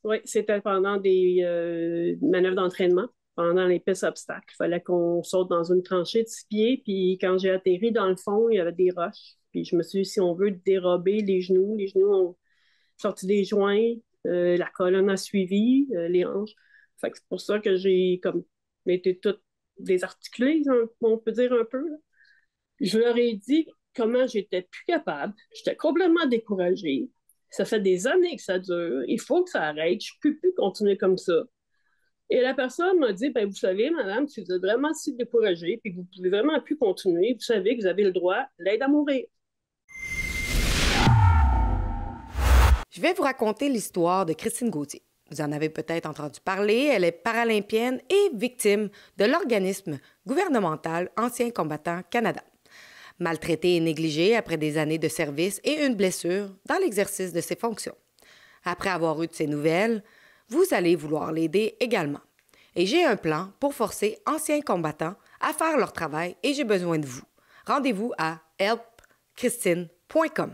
Oui, c'était pendant des manœuvres d'entraînement, pendant les pistes obstacles. Il fallait qu'on saute dans une tranchée de 6 pieds, puis quand j'ai atterri dans le fond, il y avait des roches. Puis je me suis dit, si on veut dérober les genoux ont sorti des joints, la colonne a suivi, les hanches. Fait que c'est pour ça que j'ai comme été toute désarticulée, on peut dire un peu, là. Je leur ai dit comment j'étais plus capable. J'étais complètement découragée. Ça fait des années que ça dure. Il faut que ça arrête. Je ne peux plus continuer comme ça. Et la personne m'a dit, ben, vous savez, madame, si vous êtes vraiment si découragée et que vous ne pouvez vraiment plus continuer, vous savez que vous avez le droit à l'aide à mourir. Je vais vous raconter l'histoire de Christine Gauthier. Vous en avez peut-être entendu parler, elle est paralympienne et victime de l'organisme gouvernemental Anciens combattants Canada. Maltraitée et négligée après des années de service et une blessure dans l'exercice de ses fonctions. Après avoir eu de ses nouvelles, vous allez vouloir l'aider également. Et j'ai un plan pour forcer anciens combattants à faire leur travail et j'ai besoin de vous. Rendez-vous à helpchristine.com.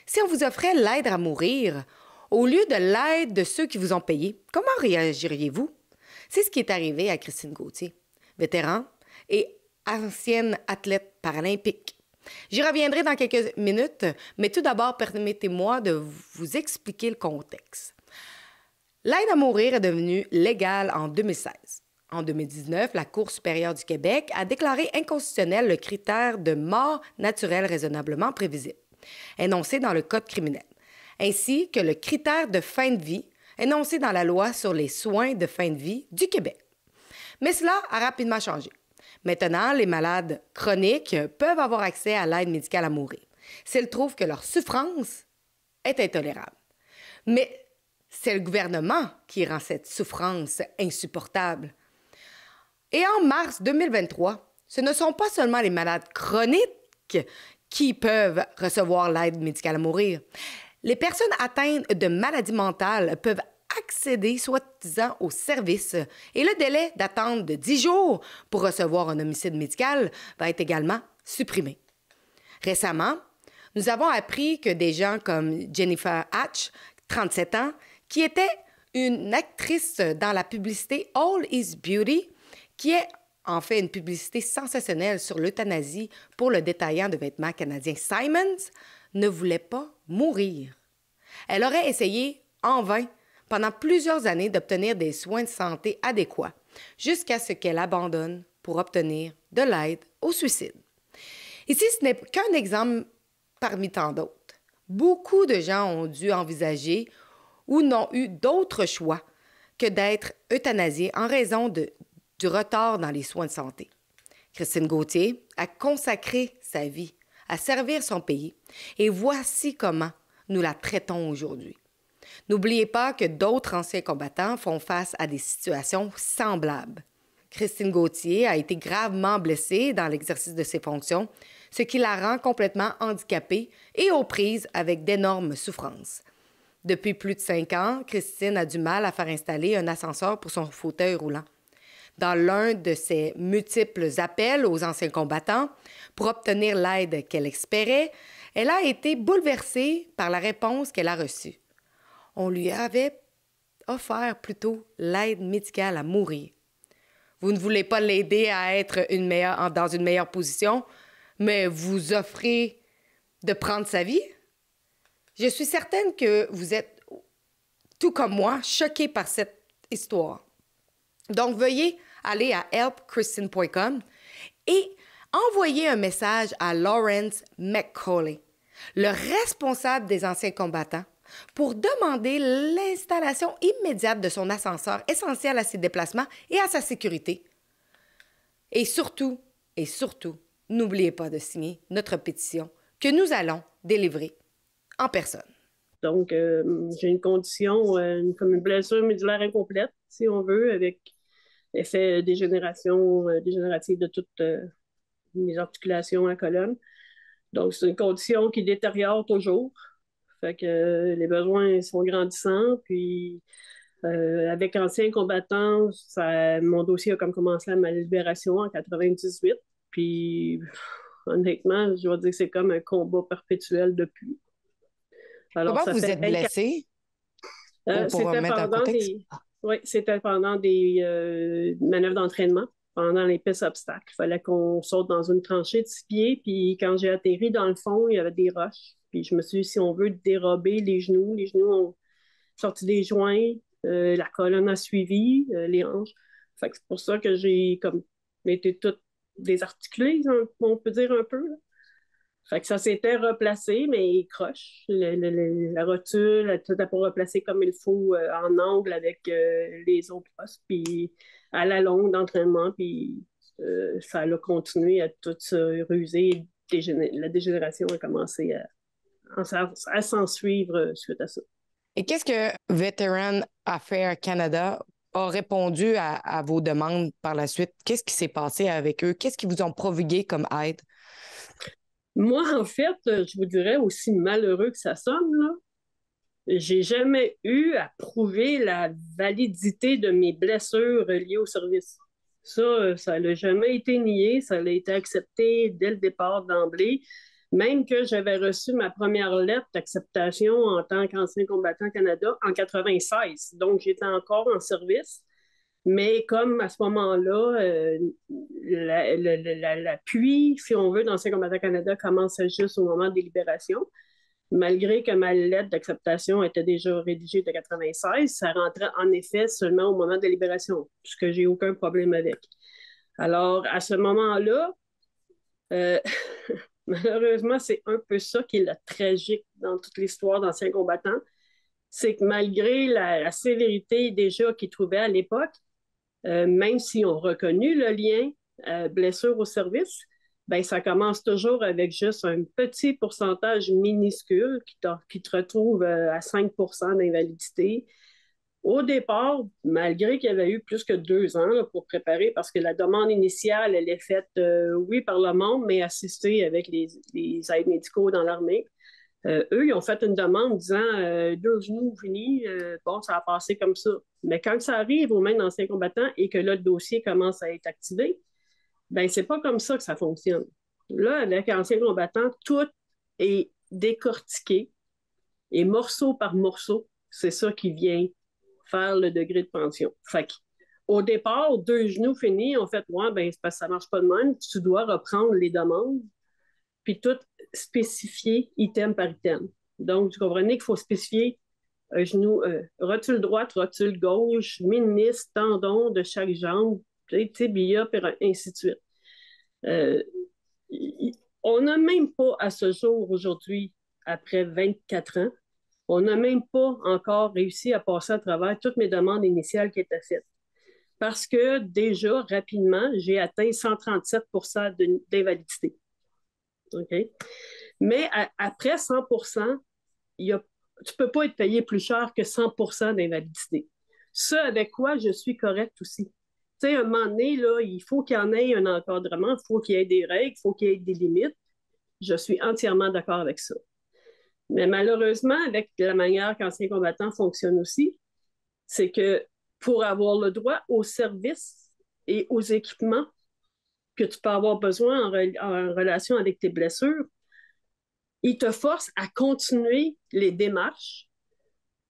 Si on vous offrait l'aide à mourir au lieu de l'aide de ceux qui vous ont payé, comment réagiriez-vous? C'est ce qui est arrivé à Christine Gauthier, vétéran et ancienne athlète paralympique. J'y reviendrai dans quelques minutes, mais tout d'abord, permettez-moi de vous expliquer le contexte. L'aide à mourir est devenue légale en 2016. En 2019, la Cour supérieure du Québec a déclaré inconstitutionnel le critère de mort naturelle raisonnablement prévisible, énoncé dans le Code criminel, ainsi que le critère de fin de vie, énoncé dans la Loi sur les soins de fin de vie du Québec. Mais cela a rapidement changé. Maintenant, les malades chroniques peuvent avoir accès à l'aide médicale à mourir s'ils trouvent que leur souffrance est intolérable. Mais c'est le gouvernement qui rend cette souffrance insupportable. Et en mars 2023, ce ne sont pas seulement les malades chroniques qui peuvent recevoir l'aide médicale à mourir. Les personnes atteintes de maladies mentales peuvent accéder soi-disant au service et le délai d'attente de 10 jours pour recevoir un homicide médical va être également supprimé. Récemment, nous avons appris que des gens comme Jennifer Hatch, 37 ans, qui était une actrice dans la publicité All is Beauty, qui est en fait une publicité sensationnelle sur l'euthanasie pour le détaillant de vêtements canadien Simons, ne voulait pas mourir. Elle aurait essayé en vain pendant plusieurs années d'obtenir des soins de santé adéquats, jusqu'à ce qu'elle abandonne pour obtenir de l'aide au suicide. Ici, ce n'est qu'un exemple parmi tant d'autres. Beaucoup de gens ont dû envisager ou n'ont eu d'autre choix que d'être euthanasiés en raison du retard dans les soins de santé. Christine Gauthier a consacré sa vie à servir son pays et voici comment nous la traitons aujourd'hui. N'oubliez pas que d'autres anciens combattants font face à des situations semblables. Christine Gauthier a été gravement blessée dans l'exercice de ses fonctions, ce qui la rend complètement handicapée et aux prises avec d'énormes souffrances. Depuis plus de 5 ans, Christine a du mal à faire installer un ascenseur pour son fauteuil roulant. Dans l'un de ses multiples appels aux anciens combattants pour obtenir l'aide qu'elle espérait, elle a été bouleversée par la réponse qu'elle a reçue. On lui avait offert plutôt l'aide médicale à mourir. Vous ne voulez pas l'aider à être dans une meilleure position, mais vous offrez de prendre sa vie? Je suis certaine que vous êtes, tout comme moi, choqués par cette histoire. Donc, veuillez aller à helpchristine.com et envoyer un message à Lawrence McCauley, le responsable des anciens combattants, pour demander l'installation immédiate de son ascenseur essentiel à ses déplacements et à sa sécurité. Et surtout, n'oubliez pas de signer notre pétition que nous allons délivrer en personne. Donc, j'ai une condition, comme une blessure médulaire incomplète, si on veut, avec effet dégénérative de toutes les articulations à la colonne. Donc, c'est une condition qui détériore toujours. Fait que les besoins sont grandissants. Puis, avec anciens combattants, mon dossier a comme commencé à ma libération en 98. Puis, honnêtement, je dois dire que c'est comme un combat perpétuel depuis. Alors, Comment ça vous fait êtes blessé? Pour C'était remettre en pendant contexte? c'était pendant des manœuvres d'entraînement, pendant les pistes obstacles. Il fallait qu'on saute dans une tranchée de 6 pieds, puis quand j'ai atterri dans le fond, il y avait des roches. Puis je me suis dit, si on veut dérober les genoux ont sorti des joints, la colonne a suivi, les hanches. Fait que c'est pour ça que j'ai comme été toute désarticulée, on peut dire un peu, là. Fait que ça s'était replacé, mais croche. La rotule, tout n'a pas replacé comme il faut en angle avec les autres os. Puis à la longue d'entraînement, puis ça a continué à tout se ruser. La dégénération a commencé à s'en suivre suite à ça. Et qu'est-ce que Veteran Affairs Canada a répondu à vos demandes par la suite? Qu'est-ce qui s'est passé avec eux? Qu'est-ce qu'ils vous ont prodigué comme aide? Moi, en fait, je vous dirais, aussi malheureux que ça sonne, là, j'ai jamais eu à prouver la validité de mes blessures liées au service. Ça n'a jamais été nié, ça a été accepté dès le départ d'emblée, même que j'avais reçu ma première lettre d'acceptation en tant qu'ancien combattant Canada en 96. Donc, j'étais encore en service. Mais comme à ce moment-là, l'appui, si on veut, d'Ancien combattant Canada commençait juste au moment des libérations, malgré que ma lettre d'acceptation était déjà rédigée de 96, ça rentrait en effet seulement au moment de la libération, puisque j'ai aucun problème avec. Alors, à ce moment-là, euh, malheureusement, c'est un peu ça qui est le tragique dans toute l'histoire d'Anciens combattants, c'est que malgré la sévérité déjà qu'ils trouvaient à l'époque, même s'ils ont reconnu le lien blessure au service, ben, ça commence toujours avec juste un petit pourcentage minuscule qui te retrouve à 5 d'invalidité. Au départ, malgré qu'il y avait eu plus que 2 ans là, pour préparer, parce que la demande initiale, elle est faite, oui, par le monde, mais assistée avec les aides médicaux dans l'armée. Eux, ils ont fait une demande disant 2 genoux finis, bon, ça a passé comme ça. Mais quand ça arrive aux mains d'anciens combattants et que là, le dossier commence à être activé, ben c'est pas comme ça que ça fonctionne. Là, avec anciens combattants, tout est décortiqué et morceau par morceau, c'est ça qui vient faire le degré de pension. Fait que, au départ, 2 genoux finis, on fait ouais, ben, c'est parce que ça marche pas de même, tu dois reprendre les demandes puis tout spécifier item par item. Donc, vous comprenez qu'il faut spécifier un genou, rotule droite, rotule gauche, ménisque, tendon de chaque jambe, tibia, et ainsi de suite. Euh, on n'a même pas à ce jour, aujourd'hui, après 24 ans, on n'a même pas encore réussi à passer à travers toutes mes demandes initiales qui étaient faites. Parce que déjà, rapidement, j'ai atteint 137 d'invalidité. OK? Mais après 100 tu ne peux pas être payé plus cher que 100 d'invalidité. Ça, avec quoi je suis correcte aussi. Tu sais, à un moment donné, là, il faut qu'il y en ait un encadrement, il faut qu'il y ait des règles, il faut qu'il y ait des limites. Je suis entièrement d'accord avec ça. Mais malheureusement, avec la manière qu'anciens combattants fonctionnent aussi, c'est que pour avoir le droit aux services et aux équipements que tu peux avoir besoin en relation avec tes blessures, ils te forcent à continuer les démarches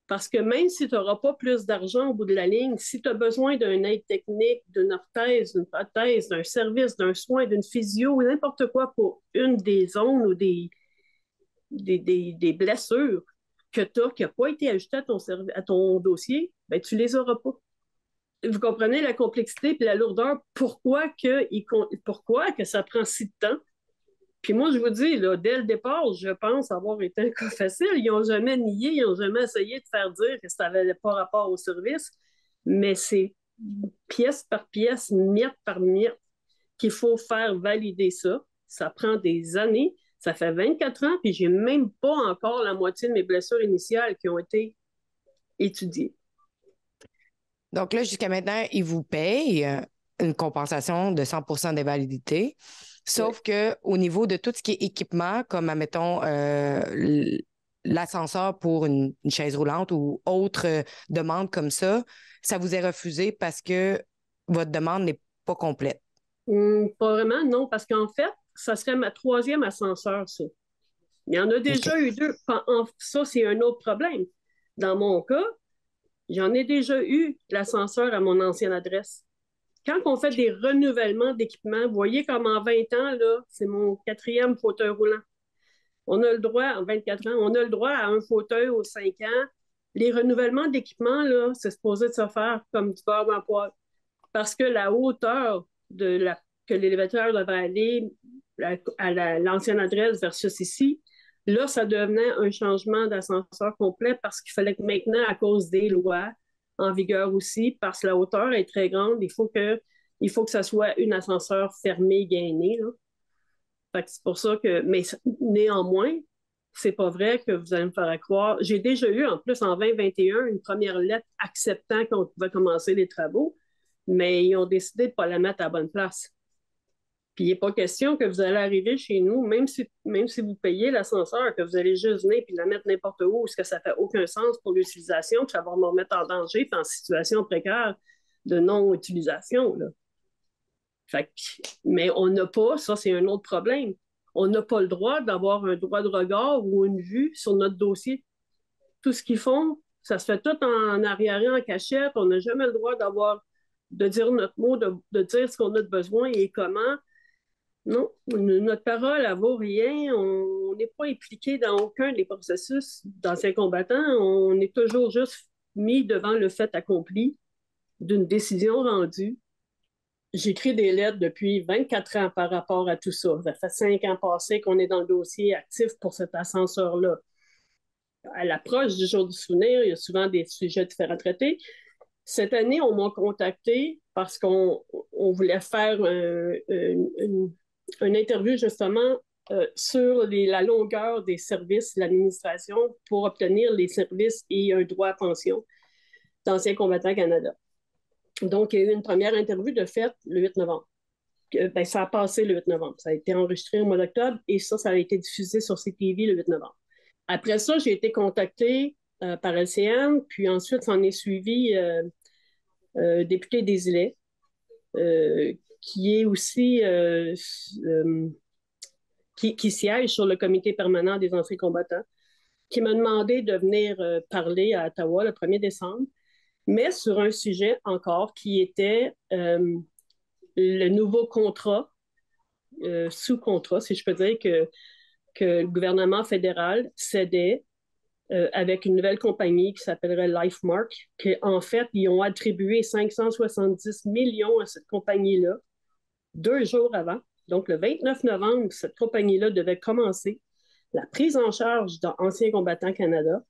parce que même si tu n'auras pas plus d'argent au bout de la ligne, si tu as besoin d'une aide technique, d'une orthèse, d'une prothèse, d'un service, d'un soin, d'une physio ou n'importe quoi pour une des zones ou des blessures que tu as qui n'a pas été ajoutée à ton dossier, ben, tu ne les auras pas. Vous comprenez la complexité et la lourdeur, pourquoi que ça prend si de temps. Puis moi, je vous dis, là, dès le départ, je pense avoir été un cas facile. Ils n'ont jamais nié, ils n'ont jamais essayé de faire dire que ça n'avait pas rapport au service, mais c'est pièce par pièce, miette par miette, qu'il faut faire valider ça. Ça prend des années. Ça fait 24 ans, puis j'ai même pas encore la moitié de mes blessures initiales qui ont été étudiées. Donc là, jusqu'à maintenant, ils vous payent une compensation de 100 d'invalidité. Sauf Oui. que au niveau de tout ce qui est équipement, comme, admettons, l'ascenseur pour une chaise roulante ou autre demande comme ça vous est refusé parce que votre demande n'est pas complète. Pas vraiment, non, parce qu'en fait, ça serait ma troisième ascenseur, ça. Il y en a OK. déjà eu 2. Ça, c'est un autre problème. Dans mon cas, J'en ai déjà eu l'ascenseur à mon ancienne adresse. Quand on fait des renouvellements d'équipement, vous voyez comme en 20 ans, là, c'est mon 4e fauteuil roulant. On a le droit, en 24 ans, on a le droit à un fauteuil aux 5 ans. Les renouvellements d'équipement, là, c'est supposé de se faire comme du beurre dans poêle. Parce que la hauteur que l'élévateur devrait aller à l'ancienne adresse versus ici, là, ça devenait un changement d'ascenseur complet parce qu'il fallait que maintenant, à cause des lois en vigueur aussi, parce que la hauteur est très grande, il faut que ça soit un ascenseur fermé, gainé. Là. Fait que c'est pour ça que. Mais néanmoins, c'est pas vrai que vous allez me faire croire. J'ai déjà eu, en plus, en 2021, une première lettre acceptant qu'on pouvait commencer les travaux, mais ils ont décidé de ne pas la mettre à la bonne place. Puis il n'est pas question que vous allez arriver chez nous, même si vous payez l'ascenseur, que vous allez juste venir et la mettre n'importe où, parce que ça ne fait aucun sens pour l'utilisation, puis ça va me remettre en danger, puis en situation précaire de non-utilisation. Là. Fait mais on n'a pas, ça c'est un autre problème, on n'a pas le droit d'avoir un droit de regard ou une vue sur notre dossier. Tout ce qu'ils font, ça se fait tout en arrière, en cachette. On n'a jamais le droit de dire notre mot, de dire ce qu'on a de besoin et comment. Non, notre parole, elle vaut rien. On n'est pas impliqué dans aucun des processus d'anciens combattants. On est toujours juste mis devant le fait accompli d'une décision rendue. J'écris des lettres depuis 24 ans par rapport à tout ça. Ça fait 5 ans passés qu'on est dans le dossier actif pour cet ascenseur-là. À l'approche du jour du souvenir, il y a souvent des sujets différents traités. Cette année, on m'a contacté parce qu'on voulait faire une interview justement sur la longueur des services de l'administration pour obtenir les services et un droit à pension d'Anciens combattants Canada. Donc, il y a eu une première interview de fait le 8 novembre. Ça a passé le 8 novembre. Ça a été enregistré au mois d'octobre et ça a été diffusé sur CTV le 8 novembre. Après ça, j'ai été contactée par LCN, puis ensuite, s'en est suivi député des Îlets, qui est aussi qui siège sur le comité permanent des anciens combattants, qui m'a demandé de venir parler à Ottawa le 1er décembre, mais sur un sujet encore qui était le nouveau contrat, sous-contrat, si je peux dire, que le gouvernement fédéral cédait avec une nouvelle compagnie qui s'appellerait LifeMark, qu'en fait, ils ont attribué 570 millions à cette compagnie-là 2 jours avant. Donc, le 29 novembre, cette compagnie-là devait commencer la prise en charge d'Anciens combattants Canada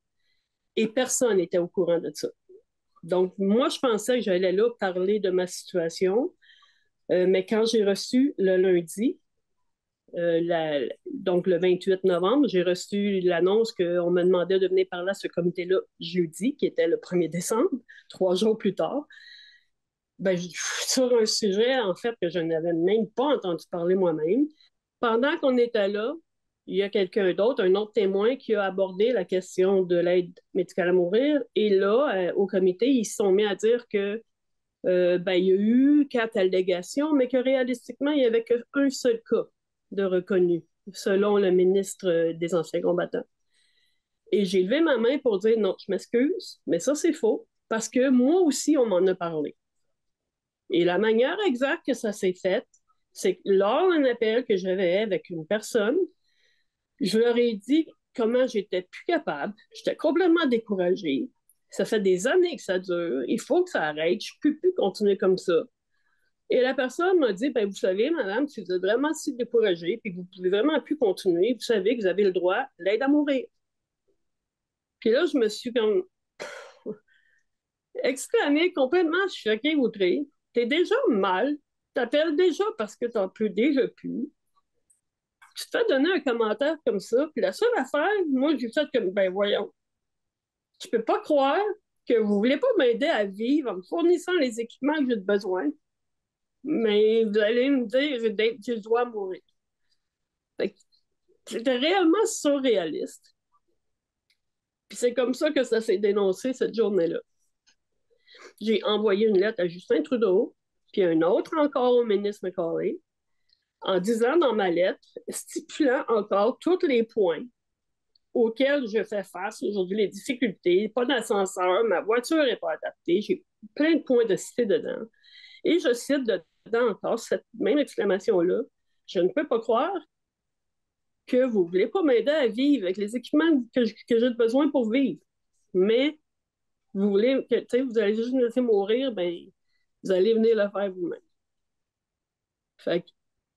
et personne n'était au courant de ça. Donc, moi, je pensais que j'allais là parler de ma situation, mais quand j'ai reçu le lundi, donc le 28 novembre, j'ai reçu l'annonce qu'on me demandait de venir parler à ce comité-là jeudi, qui était le 1er décembre, 3 jours plus tard. Sur un sujet, en fait, que je n'avais même pas entendu parler moi-même. Pendant qu'on était là, il y a quelqu'un d'autre, un autre témoin, qui a abordé la question de l'aide médicale à mourir. Et là, au comité, ils se sont mis à dire que il y a eu 4 allégations, mais que réalistiquement, il n'y avait qu'un seul cas de reconnu, selon le ministre des Anciens combattants. Et j'ai levé ma main pour dire non, je m'excuse, mais ça, c'est faux, parce que moi aussi, on m'en a parlé. Et la manière exacte que ça s'est fait, c'est que lors d'un appel que j'avais avec une personne, je leur ai dit comment j'étais plus capable, j'étais complètement découragée. Ça fait des années que ça dure, il faut que ça arrête, je ne peux plus continuer comme ça. Et la personne m'a dit, vous savez, madame, si vous êtes vraiment si découragée et que vous ne pouvez vraiment plus continuer, vous savez que vous avez le droit à l'aide à mourir. Puis là, je me suis comme exclamée, complètement choquée, outrée. T'es déjà mal, t'appelles déjà parce que t'en peux déjà plus. Tu te fais donner un commentaire comme ça, puis la seule affaire, moi, j'ai fait comme, voyons, je peux pas croire que vous voulez pas m'aider à vivre en me fournissant les équipements que j'ai besoin, mais vous allez me dire que je dois mourir. C'était réellement surréaliste. Puis c'est comme ça que ça s'est dénoncé cette journée-là. J'ai envoyé une lettre à Justin Trudeau, puis un autre encore au ministre McCauley, en disant dans ma lettre, stipulant encore tous les points auxquelles je fais face aujourd'hui, les difficultés, pas d'ascenseur, ma voiture n'est pas adaptée, j'ai plein de points de citer dedans. Et je cite dedans encore cette même exclamation-là. Je ne peux pas croire que vous ne voulez pas m'aider à vivre avec les équipements que j'ai besoin pour vivre. Mais vous voulez que vous allez juste me laisser mourir, ben vous allez venir le faire vous-même. Fait que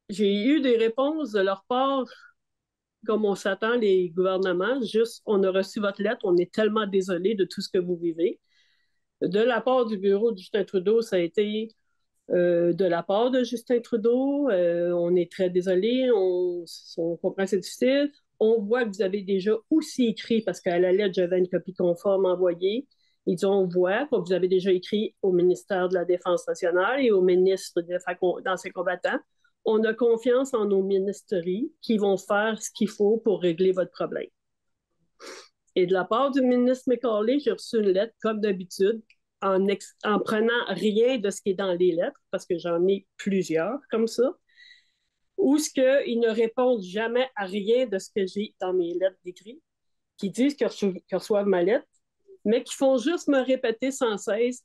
j'ai eu des réponses de leur part, comme on s'attend les gouvernements, juste on a reçu votre lettre, on est tellement désolé de tout ce que vous vivez. De la part du bureau de Justin Trudeau, ça a été de la part de Justin Trudeau. On est très désolé, on comprend que c'est difficile. On voit que vous avez déjà aussi écrit, parce qu'à la lettre, j'avais une copie conforme envoyée. Ils disent, on voit que vous avez déjà écrit au ministère de la Défense nationale et au ministre d'Anciens combattants. On a confiance en nos ministères qui vont faire ce qu'il faut pour régler votre problème. Et de la part du ministre McCauley, j'ai reçu une lettre, comme d'habitude, en prenant rien de ce qui est dans les lettres, parce que j'en ai plusieurs comme ça, où ce qu'ils ne répondent jamais à rien de ce que j'ai dans mes lettres d'écrit, qui disent qu'ils reçoivent ma lettre, mais qui font juste me répéter sans cesse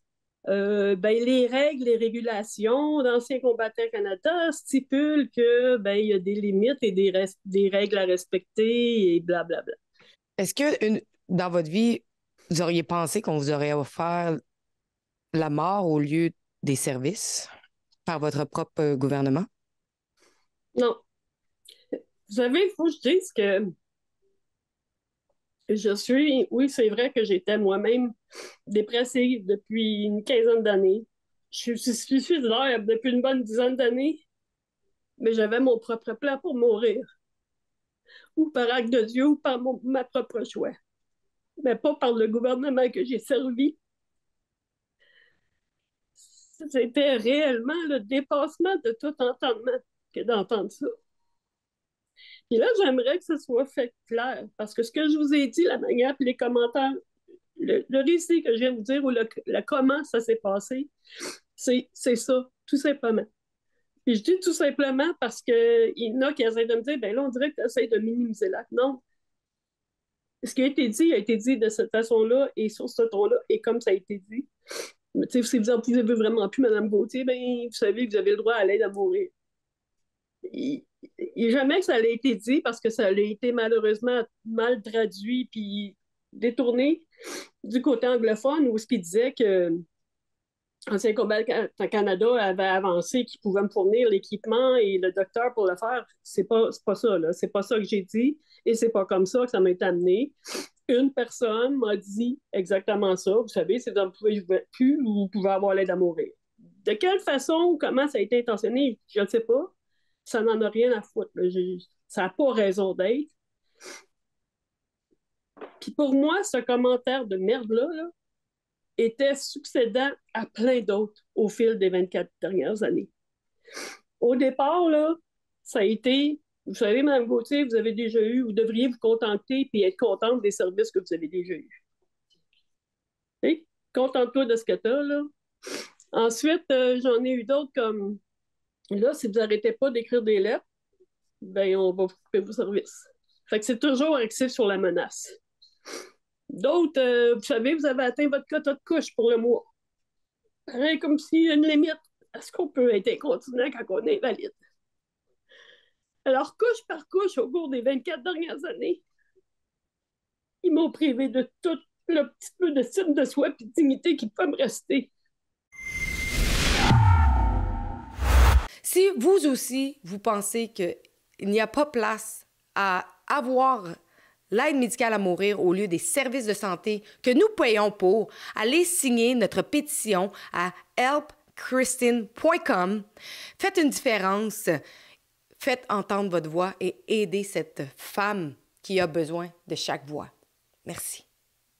les règles, les régulations d'Anciens combattants Canada stipulent que il y a des limites et des règles à respecter et blablabla. Est-ce que dans votre vie, vous auriez pensé qu'on vous aurait offert la mort au lieu des services par votre propre gouvernement? Non. Vous savez, il faut que je dise que oui, c'est vrai que j'étais moi-même dépressive depuis une quinzaine d'années. Je suis suicidaire depuis une bonne dizaine d'années, mais j'avais mon propre plan pour mourir, ou par acte de Dieu, ou par ma propre choix, mais pas par le gouvernement que j'ai servi. C'était réellement le dépassement de tout entendement que d'entendre ça. Et là, j'aimerais que ce soit fait clair, parce que ce que je vous ai dit, la manière, puis les commentaires, le récit que je viens de vous dire, ou le comment ça s'est passé, c'est ça, tout simplement. Puis je dis tout simplement parce qu'il y en a qui essaient de me dire, ben là, on dirait que tu essaies de minimiser l'acte. Non. Ce qui a été dit de cette façon-là et sur ce ton-là, et comme ça a été dit. Mais si vous n'en pouvez vraiment plus, Mme Gauthier, ben, vous savez que vous avez le droit à l'aide à mourir. Jamais que ça a été dit parce que ça a été malheureusement mal traduit puis détourné du côté anglophone où ce qui disait que Ancien combattant Canada avait avancé qu'il pouvait me fournir l'équipement et le docteur pour le faire. C'est pas ça, là. C'est pas ça que j'ai dit et c'est pas comme ça que ça m'a été amené. Une personne m'a dit exactement ça. Vous savez, si vous n'en pouvez plus, vous pouvez avoir l'aide à mourir. De quelle façon, comment ça a été intentionné, je ne sais pas. Ça n'en a rien à foutre. Ça n'a pas raison d'être. Puis pour moi, ce commentaire de merde-là, là, était succédant à plein d'autres au fil des 24 dernières années. Au départ, là, ça a été, vous savez, Mme Gauthier, vous avez déjà eu, vous devriez vous contenter et être contente des services que vous avez déjà eus. Contente-toi de ce que tu as, là. Ensuite, j'en ai eu d'autres comme, là, si vous n'arrêtez pas d'écrire des lettres, ben on va vous couper vos services. Fait que c'est toujours axé sur la menace. D'autres, vous savez, vous avez atteint votre quota de couche pour le mois. Pareil comme s'il y a une limite. Est-ce qu'on peut être incontinent quand on est invalide? Alors, couche par couche, au cours des 24 dernières années, ils m'ont privé de tout le petit peu de style de soi et de dignité qui peut me rester. Si vous aussi, vous pensez qu'il n'y a pas place à avoir l'aide médicale à mourir au lieu des services de santé que nous payons pour, allez signer notre pétition à helpkristen.com. Faites une différence, faites entendre votre voix et aidez cette femme qui a besoin de chaque voix. Merci.